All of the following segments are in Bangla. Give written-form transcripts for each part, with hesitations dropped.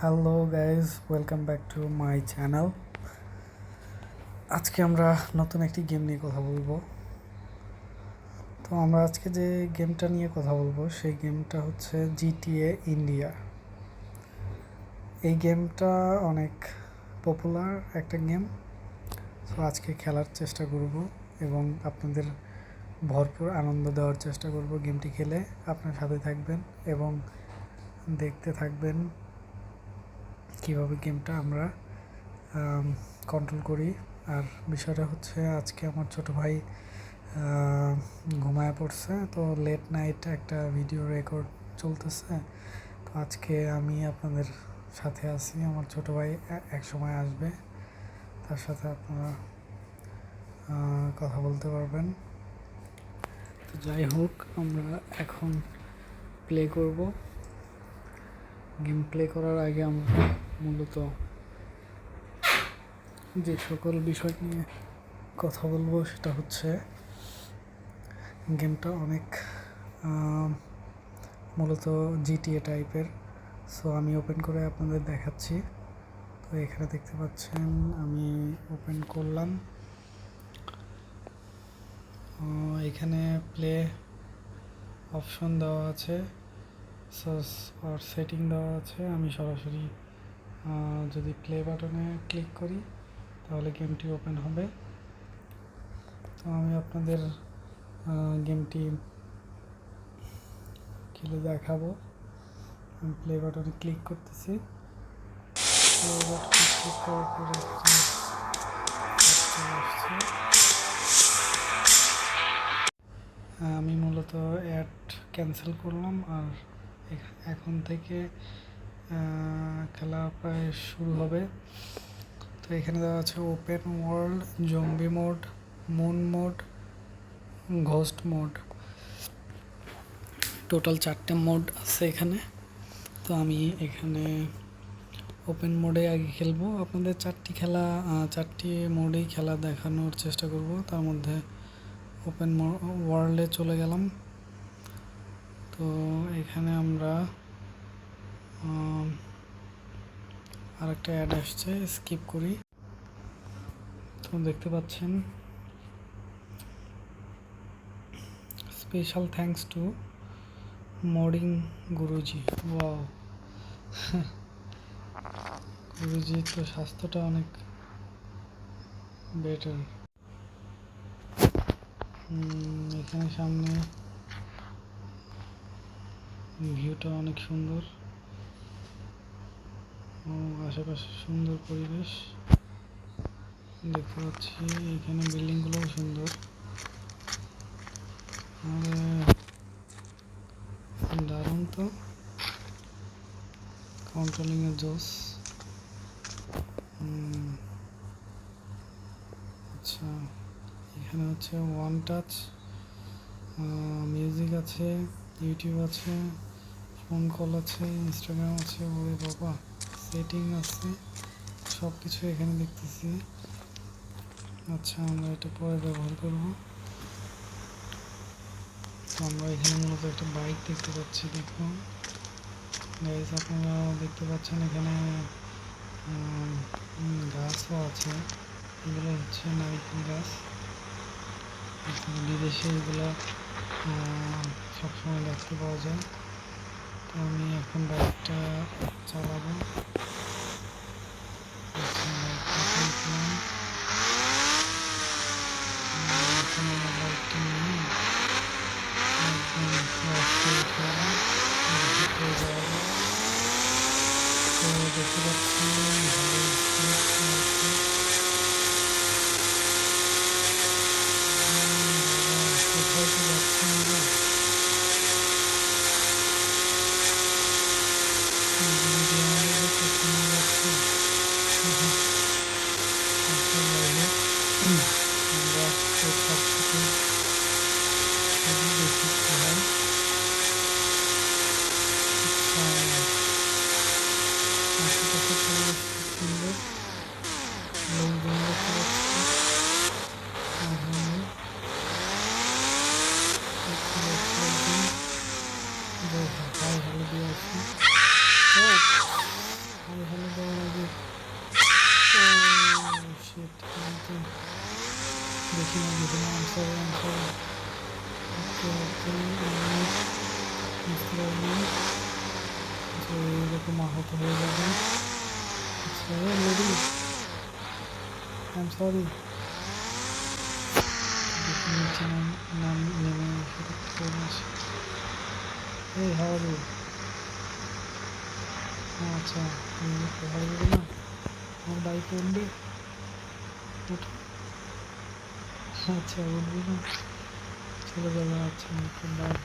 Hello guys, welcome back to my channel. আজকে আমরা নতুন একটি গেম নিয়ে কথা বলবো। তো আমরা আজকে যে গেমটা নিয়ে কথা বলবো সেই গেমটা হচ্ছে GTA ইন্ডিয়া। এই গেমটা অনেক পপুলার একটা গেম। সো আজকে খেলার চেষ্টা করব এবং আপনাদের ভরপুর আনন্দ দেওয়ার চেষ্টা করব। গেমটি খেলে আপনার সাথে থাকবেন এবং দেখতে থাকবেন কীভাবে গেমটা আমরা কন্ট্রোল করি। আর বিষয়টা হচ্ছে আজকে আমার ছোট ভাই ঘুমায় পড়ছে, তো লেট নাইট একটা ভিডিও রেকর্ড চলতেছে। তো আজকে আমি আপনাদের সাথে আছি, আমার ছোট ভাই এক সময় আসবে, তার সাথে আপনারা কথা বলতে পারবেন। তো যাই হোক, আমরা এখন প্লে করব। গেম প্লে করার আগে আমরা মূলত যে সকল বিষয় নিয়ে কথা বলবো সেটা হচ্ছে গেমটা অনেক মূলত জিটিএ টাইপের। সো আমি ওপেন করে আপনাদের দেখাচ্ছি। তো এখানে দেখতে পাচ্ছেন আমি ওপেন করলাম। এখানে প্লে অপশন দেওয়া আছে, সার্চ আর সেটিং দেওয়া আছে। আমি সরাসরি যদি প্লে বাটনে ক্লিক করি তাহলে গেমটি ওপেন হবে। তো আমি আপনাদের গেমটি খেলে দেখাবো। আমি প্লে বাটনে ক্লিক করতেছি। প্লে বাটনে ক্লিক করার পরে আমি মূলত অ্যাড ক্যান্সেল করলাম। আর এখন থেকে খেলা প্রায় শুরু হবে। তো এখানে দেওয়া আছে open world, zombie mode, moon mode, ghost mode. Total 4টে মোড আছে এখানে। তো আমি এখানে ওপেন মোডে আগে খেলবো। আপনাদের 4টি মোডেই খেলা দেখানোর চেষ্টা করব। তার মধ্যে ওপেন ওয়ার্ল্ডে চলে গেলাম। তো এখানে আমরা আরেকটা অ্যাড আসছে, স্কিপ করি। তো দেখতে পাচ্ছেন special thanks to modding Guruji. Wow, Guruji তো স্বাস্থ্যটা অনেক বেটার। এখানে সামনে ভিউটা অনেক সুন্দর, আশেপাশে সুন্দর পরিবেশ দেখতে পাচ্ছি। এখানে বিল্ডিংগুলোও সুন্দর, দারুণ। তো কন্ট্রোলিংয়ের জোস। আচ্ছা, এখানে হচ্ছে ওয়ান টাচ, মিউজিক আছে, ইউটিউব আছে, ফোন কল আছে, ইনস্টাগ্রাম আছে। ওরে বাবা, সেটিং আছে, সব কিছু এখানে দেখতেছি। আচ্ছা, আমরা এটা পরে ব্যবহার করব। আমরা এখানে মূলত একটা বাইক দেখতে পাচ্ছি। দেখুন গাইস, আপনারা দেখতে পাচ্ছেন এখানে গাছও আছে। এগুলো হচ্ছে নারিকেল গাছ। বিদেশে এগুলো সবসময় দেখতে পাওয়া যায়। তো আমি এখন বাইকটা চালাবো। বাইকটা নিয়ে একদম তো দেখতে পাচ্ছি কোথায় তো যাচ্ছি আমরা। আমরা সব থেকে বেশি হয় আশেপাশে পরিবেশ খুব সুন্দর, লোকজন দেখতে পাচ্ছি। হাই হ্যালো দিয়ে আছি। এরকম আহত হয়ে যাবে। আচ্ছা লেডি, আই এম সরি। নিচে নেমে এসে চলে আসে। এই হাউ আর ইউ? আচ্ছা কোথায় যাবে না, আমার বাইকে উঠবি? উঠে আচ্ছা উঠবি না, চলে যাবে। আচ্ছা বাই।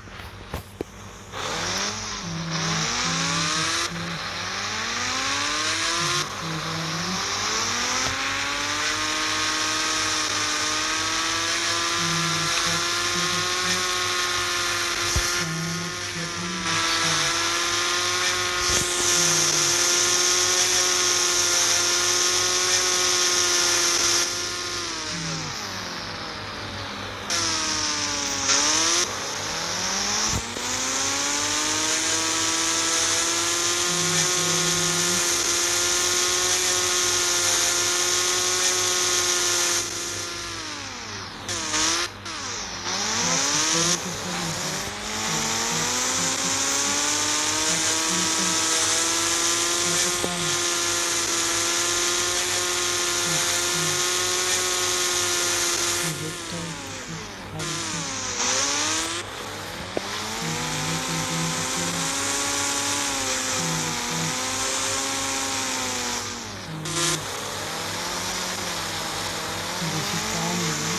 বেশি কম নেই,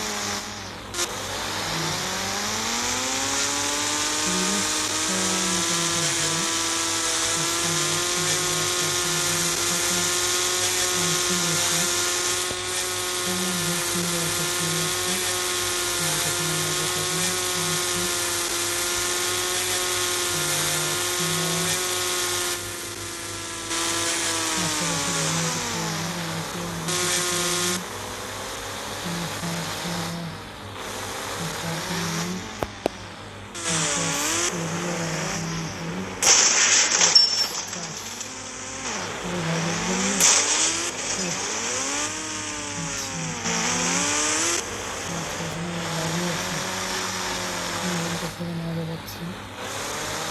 মজা পাচ্ছি।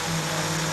মোবাইলটা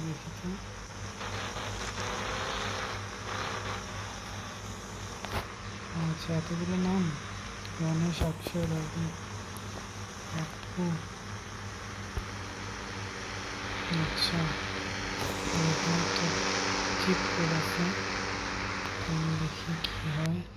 দেখি তো। আচ্ছা এতগুলো নাম, গণেশ, অক্ষয়, রবি, আপু। আচ্ছা এরকম একটা চিপ করে আছে, দেখি কি হয়।